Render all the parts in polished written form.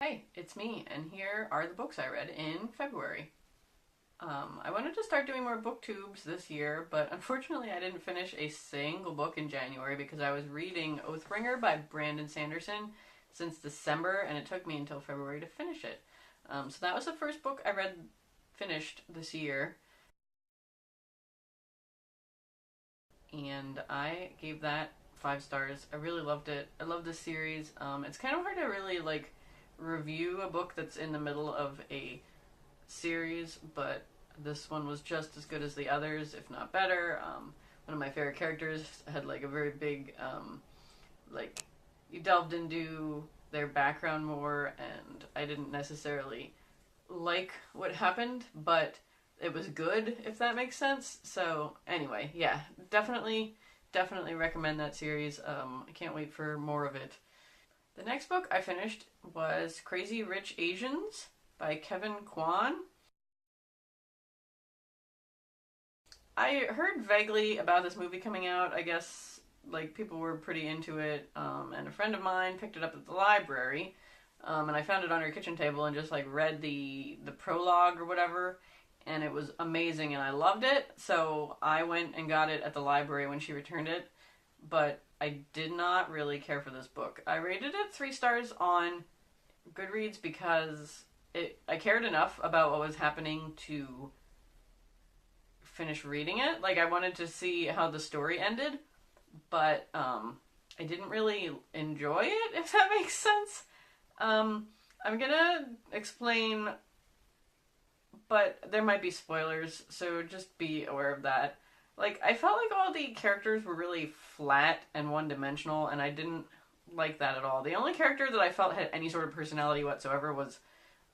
Hey, it's me, and here are the books I read in February. I wanted to start doing more booktubes this year, but unfortunately I didn't finish a single book in January because I was reading Oathbringer by Brandon Sanderson since December, and it took me until February to finish it. So that was the first book I read finished this year, and I gave that 5 stars. I really loved it. I love this series. It's kind of hard to really review a book that's in the middle of a series, but this one was just as good as the others, if not better. One of my favorite characters had a very big, like, you delved into their background more, and I didn't necessarily like what happened, but it was good, if that makes sense. So anyway, yeah, definitely recommend that series. I can't wait for more of it. The next book I finished was Crazy Rich Asians by Kwan. I heard vaguely about this movie coming out. I guess people were pretty into it, and a friend of mine picked it up at the library, and I found it on her kitchen table and just read the prologue or whatever, and it was amazing and I loved it. So I went and got it at the library when she returned it, but I did not really care for this book. I rated it 3 stars on Goodreads because I cared enough about what was happening to finish reading it. I wanted to see how the story ended, but I didn't really enjoy it, if that makes sense. I'm gonna explain, but there might be spoilers, so just be aware of that. I felt like all the characters were really flat and one-dimensional, and I didn't like that at all. The only character that I felt had any sort of personality whatsoever was,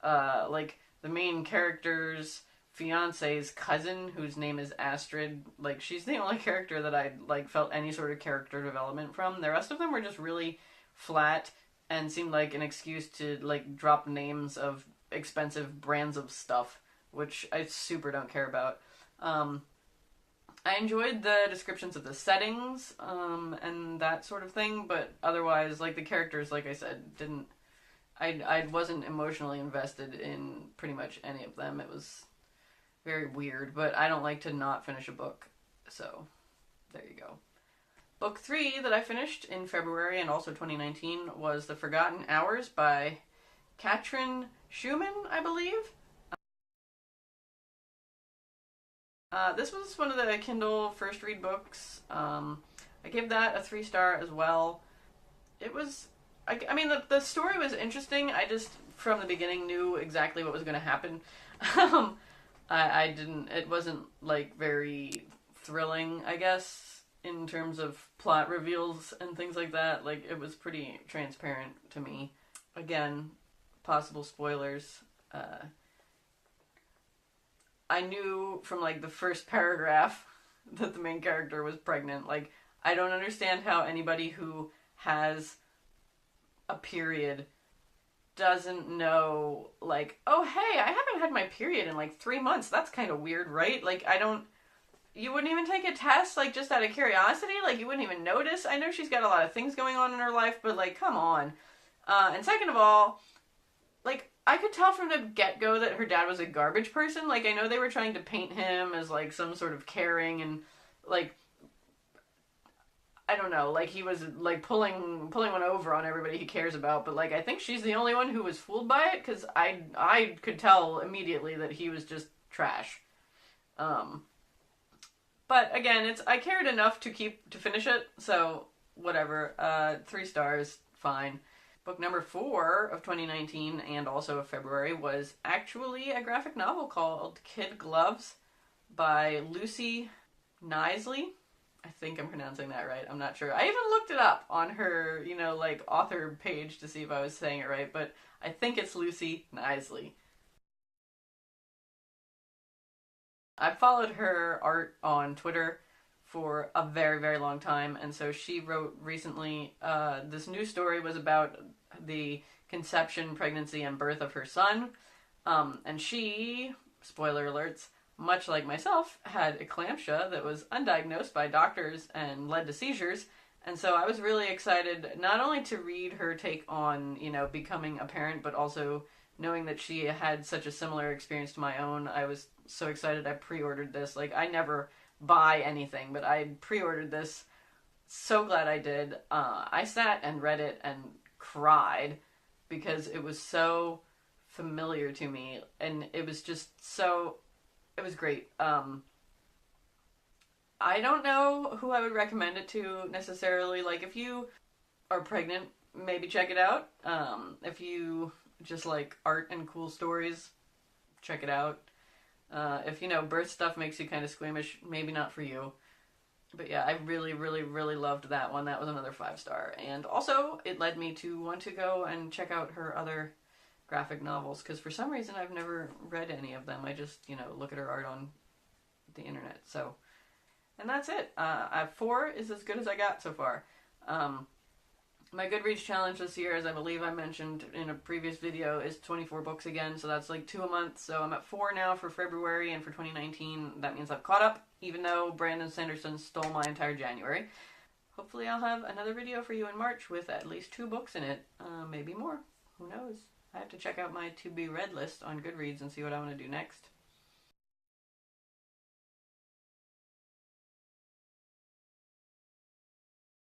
the main character's fiance's cousin, whose name is Astrid. She's the only character that I, felt any sort of character development from. The rest of them were just really flat and seemed like an excuse to, drop names of expensive brands of stuff, which I super don't care about. I enjoyed the descriptions of the settings, and that sort of thing, but otherwise, the characters, like I said, didn't... I wasn't emotionally invested in pretty much any of them. It was very weird, but I don't like to not finish a book, so there you go. Book 3 that I finished in February and also 2019 was The Forgotten Hours by Katrin Schumann, I believe. This was one of the Kindle first read books. I gave that a 3 star as well. It was, I mean, the story was interesting. I just, from the beginning, knew exactly what was going to happen. I didn't, it wasn't, very thrilling, I guess, in terms of plot reveals and things like that. It was pretty transparent to me. Again, possible spoilers. I knew from the first paragraph that the main character was pregnant. I don't understand how anybody who has a period doesn't know, oh hey, I haven't had my period in 3 months. That's kind of weird, right? You wouldn't even take a test, just out of curiosity? You wouldn't even notice? I know she's got a lot of things going on in her life, but come on. And second of all, I could tell from the get-go that her dad was a garbage person. I know they were trying to paint him as, some sort of caring and, I don't know, he was, pulling one over on everybody he cares about, but, I think she's the only one who was fooled by it, because I could tell immediately that he was just trash. But, again, I cared enough to finish it, so, whatever. 3 stars, fine. Book number 4 of 2019 and also of February was actually a graphic novel called Kid Gloves by Lucy Knisley. I think I'm pronouncing that right. I'm not sure. I even looked it up on her, author page to see if I was saying it right, but I think it's Lucy Knisley. I've followed her art on Twitter for a very, very long time, and so she wrote recently, this new story was about the conception, pregnancy, and birth of her son, and she, spoiler alerts, much like myself, had eclampsia that was undiagnosed by doctors and led to seizures, And so I was really excited not only to read her take on, you know, becoming a parent, but also knowing that she had such a similar experience to my own. I was so excited I pre-ordered this. Like, I never buy anything, but I pre-ordered this. So glad I did. I sat and read it and cried because it was so familiar to me, and it was just so, it was great. I don't know who I would recommend it to necessarily. Like, if you are pregnant, maybe check it out. If you just like art and cool stories, check it out. If, you know, birth stuff makes you kind of squeamish, maybe not for you. But yeah, I really, really, really loved that one. That was another 5-star. And also, it led me to want to go and check out her other graphic novels, because for some reason I've never read any of them. I just, you know, look at her art on the internet. So, and that's it. 4 is as good as I got so far. My Goodreads challenge this year, as I believe I mentioned in a previous video, is 24 books again, so that's like 2 a month. So I'm at 4 now for February, and for 2019, that means I've caught up, even though Brandon Sanderson stole my entire January. Hopefully I'll have another video for you in March with at least 2 books in it, maybe more. Who knows? I have to check out my to-be-read list on Goodreads and see what I want to do next.